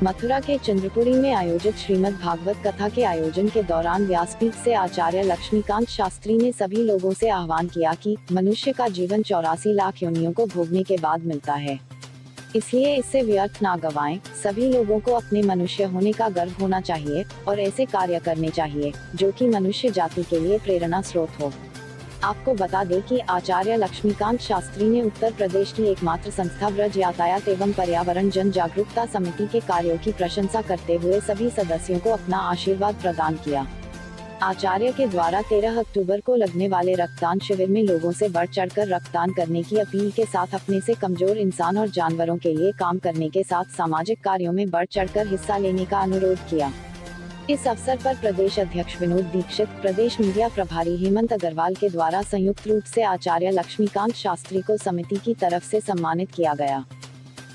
मथुरा के चंद्रपुरी में आयोजित श्रीमद् भागवत कथा के आयोजन के दौरान व्यासपीठ से आचार्य लक्ष्मीकांत शास्त्री ने सभी लोगों से आह्वान किया कि मनुष्य का जीवन 84 लाख योनियों को भोगने के बाद मिलता है, इसलिए इससे व्यर्थ ना गवाएं। सभी लोगों को अपने मनुष्य होने का गर्व होना चाहिए और ऐसे कार्य करने चाहिए जो कि मनुष्य जाति के लिए प्रेरणा स्रोत हो। आपको बता दें कि आचार्य लक्ष्मीकांत शास्त्री ने उत्तर प्रदेश की एकमात्र संस्था ब्रज यातायात एवं पर्यावरण जन जागरूकता समिति के कार्यों की प्रशंसा करते हुए सभी सदस्यों को अपना आशीर्वाद प्रदान किया। आचार्य के द्वारा 13 अक्टूबर को लगने वाले रक्तदान शिविर में लोगों से बढ़ चढ़कर रक्तदान करने की अपील के साथ अपने से कमजोर इंसान और जानवरों के लिए काम करने के साथ सामाजिक कार्यों में बढ़ चढ़कर हिस्सा लेने का अनुरोध किया। इस अवसर पर प्रदेश अध्यक्ष विनोद दीक्षित, प्रदेश मीडिया प्रभारी हेमंत अग्रवाल के द्वारा संयुक्त रूप से आचार्य लक्ष्मीकांत शास्त्री को समिति की तरफ से सम्मानित किया गया।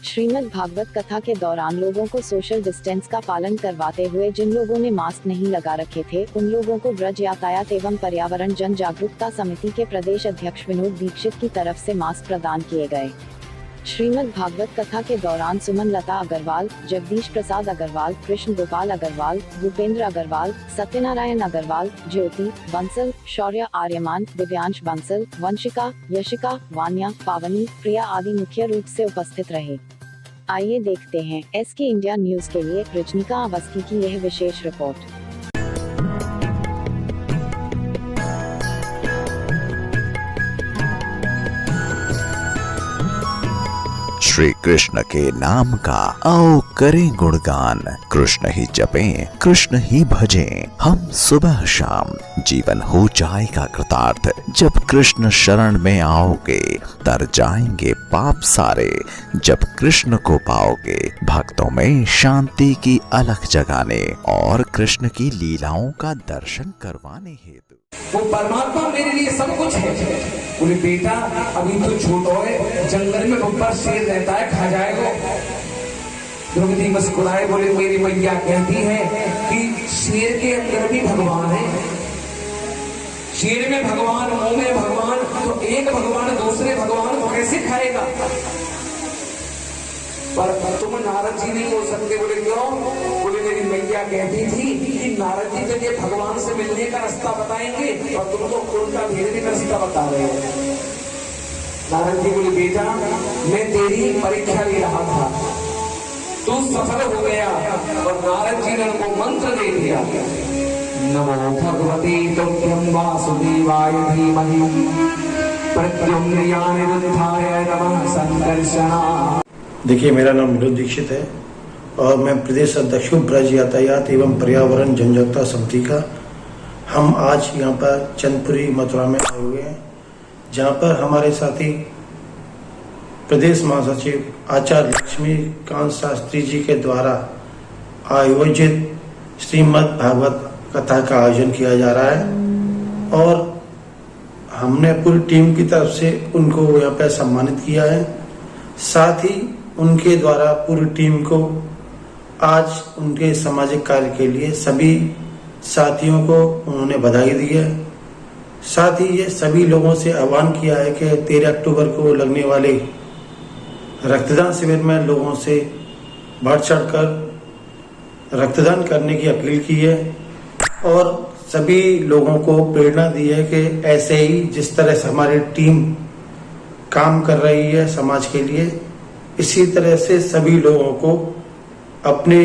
श्रीमद् भागवत कथा के दौरान लोगों को सोशल डिस्टेंस का पालन करवाते हुए जिन लोगों ने मास्क नहीं लगा रखे थे, उन लोगों को ब्रज यातायात एवं पर्यावरण जन जागरूकता समिति के प्रदेश अध्यक्ष विनोद दीक्षित की तरफ से मास्क प्रदान किए गए। श्रीमद् भागवत कथा के दौरान सुमन लता अग्रवाल, जगदीश प्रसाद अग्रवाल, कृष्ण गोपाल अग्रवाल, भूपेंद्र अग्रवाल, सत्यनारायण अग्रवाल, ज्योति बंसल, शौर्य आर्यमान, दिव्यांश बंसल, वंशिका, यशिका, वान्या, पावनी, प्रिया आदि मुख्य रूप से उपस्थित रहे। आइए देखते हैं SK इंडिया न्यूज के लिए रजनीका अवस्थी की यह विशेष रिपोर्ट। श्री कृष्ण के नाम का आओ करें गुणगान, कृष्ण ही जपें, कृष्ण ही भजें, हम सुबह शाम, जीवन हो जाएगा कृतार्थ। जब कृष्ण शरण में आओगे तर जाएंगे पाप सारे, जब कृष्ण को पाओगे भक्तों में शांति की अलख जगाने और कृष्ण की लीलाओं का दर्शन करवाने हेतु। वो परमात्मा मेरे लिए सब कुछ है। बोले बेटा अभी तो छोटा है, जंगल में ऊपर शेर रहता है, खा जाएगा। द्रौपदी मुस्कुराए, बोले मेरी मैया कहती है कि शेर के अंदर भी भगवान है। शेर में भगवान, मुंह में भगवान, तो एक भगवान दूसरे भगवान को कैसे खाएगा? पर तुम नारद जी नहीं हो सकते। बोले क्यों? बोले मेरी मैया कहती थी कि नारद जी तो ये भगवान से मिलने का रास्ता बताएंगे और तुम तो उल्टा भेजने का रास्ता बता रहे हो। नारद जी बोले बेटा मैं तेरी परीक्षा ले रहा था, तू सफल हो गया। और नारद जी ने उनको मंत्र दे दिया, नमो भगवते तुभ्यं वासुदेवाय धीमहि प्रद्युम्नाय नमः संकर्षणा। देखिए, मेरा नाम विनोद दीक्षित है और मैं प्रदेश अध्यक्ष हूँ ब्रज यातायात एवं पर्यावरण जन जागरूकता समिति का। हम आज यहाँ पर चंद्रपुरी मथुरा में आए हुए हैं, जहाँ पर हमारे साथी प्रदेश महासचिव आचार्य लक्ष्मीकांत शास्त्री जी के द्वारा आयोजित श्रीमद् भागवत कथा का आयोजन किया जा रहा है और हमने पूरी टीम की तरफ से उनको यहाँ पर सम्मानित किया है। साथ ही उनके द्वारा पूरी टीम को आज उनके सामाजिक कार्य के लिए सभी साथियों को उन्होंने बधाई दी है। साथ ही ये सभी लोगों से आह्वान किया है कि 13 अक्टूबर को लगने वाले रक्तदान शिविर में लोगों से बढ़ चढ़कर रक्तदान करने की अपील की है और सभी लोगों को प्रेरणा दी है कि ऐसे ही जिस तरह से हमारी टीम काम कर रही है समाज के लिए, इसी तरह से सभी लोगों को अपने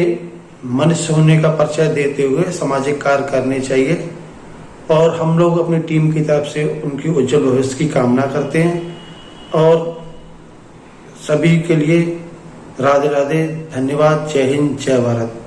मनुष्य होने का परिचय देते हुए सामाजिक कार्य करने चाहिए और हम लोग अपनी टीम की तरफ से उनकी उज्जवल भविष्य की कामना करते हैं और सभी के लिए राधे राधे, धन्यवाद, जय हिंद, जय भारत।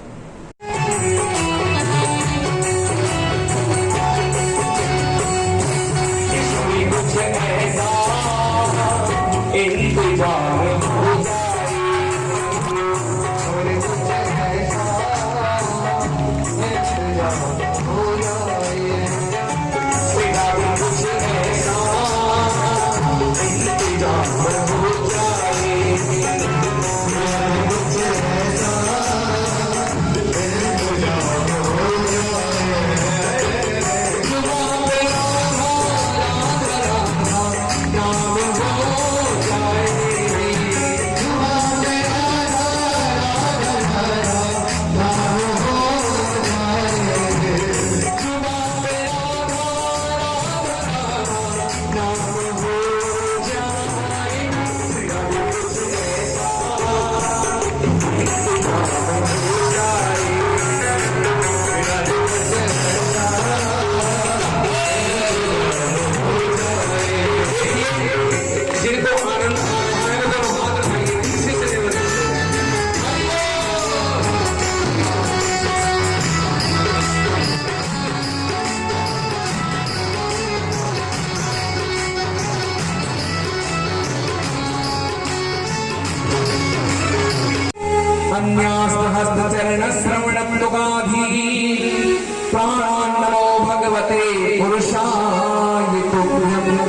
भगवते पुरुषाय तुभ्यम्।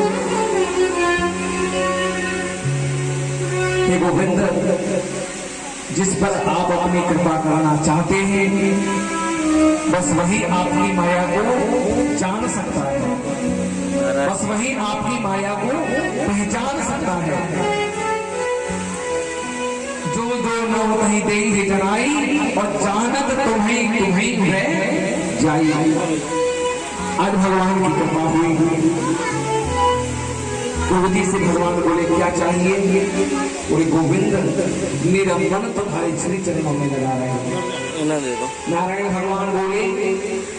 हे गोविंद, जिस पर आप अपनी कृपा करना चाहते हैं, बस वही आपकी माया को जान सकता है, बस वही आपकी माया को पहचान सकता है। जो जो नौ कहीं देंगे जनाई, और जानत तुम्हें तुम्हें है जाई। आज भगवान की कृपा हुई। प्रभु से भगवान बोले क्या चाहिए? बोले गोविंद, मेरा मन तुम्हारे श्री चरणों में लगा रहे हैं। नारायण भगवान बोले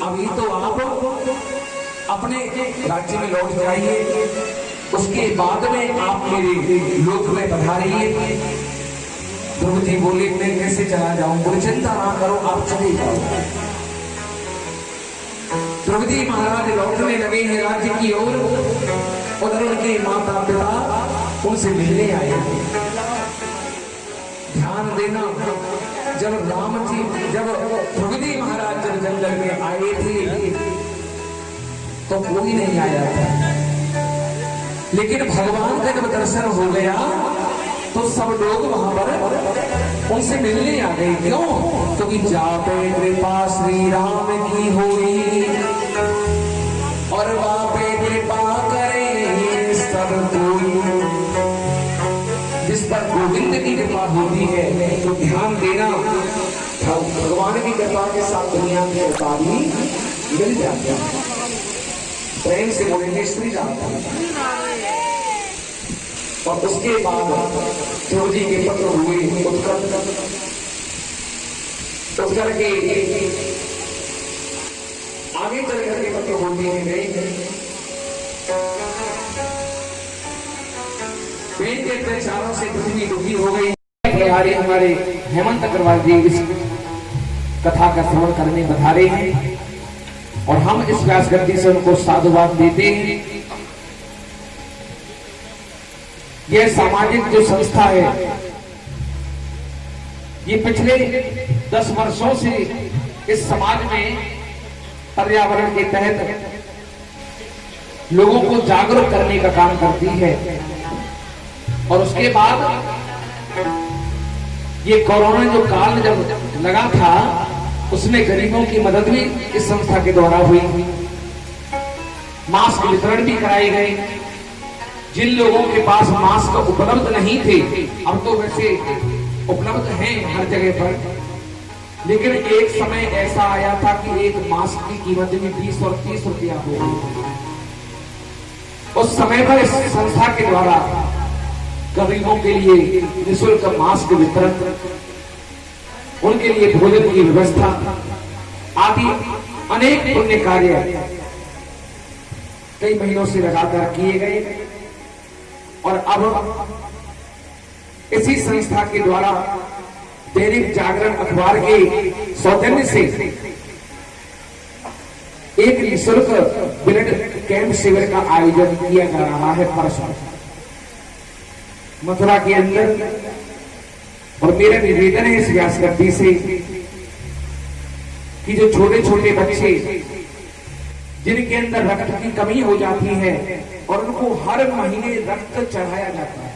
अभी तो आप अपने राज्य में लौट जाइए, उसके बाद में आप मेरे लोक में पधारिए। प्रभु जी बोले मैं कैसे चला जाऊं? बोले चिंता ना करो, आप चले जाओ। प्रभु जी महाराज लौटने लगे हैं राज्य की ओर। उधर उनके माता पिता उनसे मिलने आए। ध्यान देना, जब राम जी जब प्रभु जी महाराज जब जंगल में आए थे तो कोई नहीं आया था, लेकिन भगवान का जब दर्शन हो गया तो सब लोग वहां पर उनसे मिलने आ गए। क्यों? क्योंकि जापे कृपा श्री राम की हुई, और वापे कृपा करे सब कोई। जिस पर गोविंद की कृपा होती है तो ध्यान देना, भगवान की कृपा के साथ दुनिया की कृपा भी मिल जाती है। प्रेम से बोलेंगे श्री राम। और उसके बाद प्रभु जी के पत्र हुए उत्तर के आगे चल करके पत्र होते हैं गए। पेड़ के अत्याचारों से पृथ्वी दुखी हो गई। हमारे हेमंत अग्रवाल जी इस कथा का श्रवण करने बधारे हैं, और हम इस व्यास गद्दी से उनको साधुवाद देते हैं। यह सामाजिक जो संस्था है, ये पिछले 10 वर्षों से इस समाज में पर्यावरण के तहत लोगों को जागरूक करने का काम करती है। और उसके बाद ये कोरोना जो काल जब लगा था, उसमें गरीबों की मदद भी इस संस्था के द्वारा हुई। मास्क वितरण भी कराए गए। जिन लोगों के पास मास्क उपलब्ध नहीं थे, अब तो वैसे उपलब्ध हैं हर जगह पर, लेकिन एक समय ऐसा आया था कि एक मास्क की कीमत भी 20 और 30 रुपया हो गई। उस समय पर इस संस्था के द्वारा गरीबों के लिए निःशुल्क मास्क वितरण, उनके लिए भोजन की व्यवस्था आदि अनेक पुण्य कार्य कई महीनों से लगातार किए गए। और अब इसी संस्था के द्वारा दैनिक जागरण अखबार के सौजन्य से एक निःशुल्क ब्लड कैंप शिविर का आयोजन किया जा रहा है परसों मथुरा के अंदर। और मेरा निवेदन है इस व्यास गद्दी से कि जो छोटे छोटे बच्चे जिनके अंदर रक्त की कमी हो जाती है और उनको हर महीने रक्त चढ़ाया जाता है,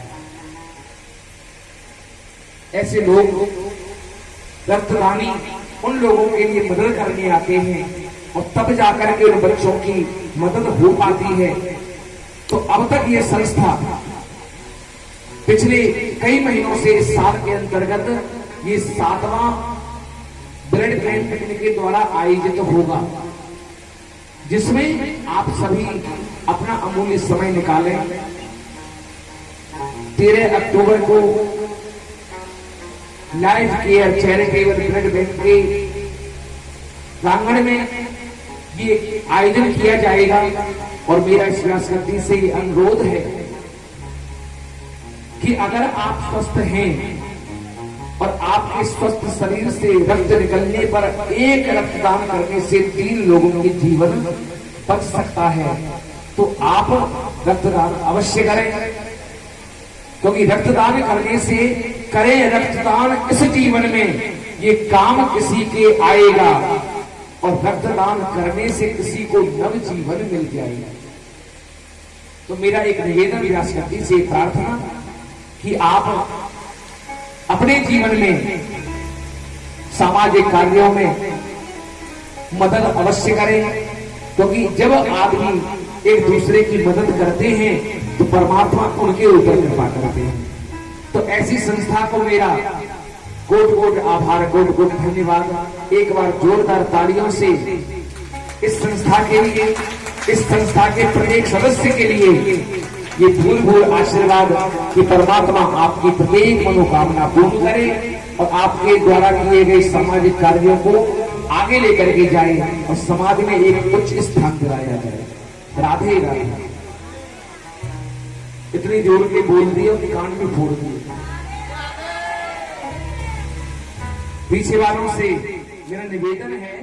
ऐसे लोग रक्तदानी उन लोगों के लिए मदद करने आते हैं, और तब जाकर के उन बच्चों की मदद हो पाती है। तो अब तक ये संस्था पिछले कई महीनों से इस साल के अंतर्गत ये 7वां ब्लड कैंप के द्वारा आयोजित होगा, जिसमें आप सभी अपना अमूल्य समय निकालें। 13 अक्टूबर को life care charitable blood bank के प्रांगण में ये आयोजन किया जाएगा। और मेरा इस व्यास गद्दी से अनुरोध है कि अगर आप स्वस्थ हैं और आपके स्वस्थ शरीर से रक्त निकलने पर एक रक्तदान करने से 3 लोगों के जीवन बच सकता है, तो आप रक्तदान अवश्य करें। क्योंकि रक्तदान करने से करें रक्तदान इस जीवन में, ये काम किसी के आएगा और रक्तदान करने से किसी को नव जीवन मिल जाएगा। तो मेरा एक निवेदन व्यासपति से प्रार्थना कि आप अपने जीवन में सामाजिक कार्यों में मदद अवश्य करें, क्योंकि जब आदमी एक दूसरे की मदद करते हैं तो परमात्मा उनके ऊपर कृपा करते हैं। तो ऐसी संस्था को मेरा कोट कोट आभार, कोट कोट धन्यवाद। एक बार जोरदार तालियों से इस संस्था के लिए, इस संस्था के प्रत्येक सदस्य के लिए ये भूल भूल आशीर्वाद कि परमात्मा आपकी प्रत्येक मनोकामना पूर्ण करे और आपके द्वारा किए गए सामाजिक कार्यों को आगे लेकर के जाए और समाज में एक उच्च स्थान दिलाया जाए। राधे राधे। इतनी जोर के बोल दिए और कान में फोड़ दिए। पीछे वालों से मेरा निवेदन है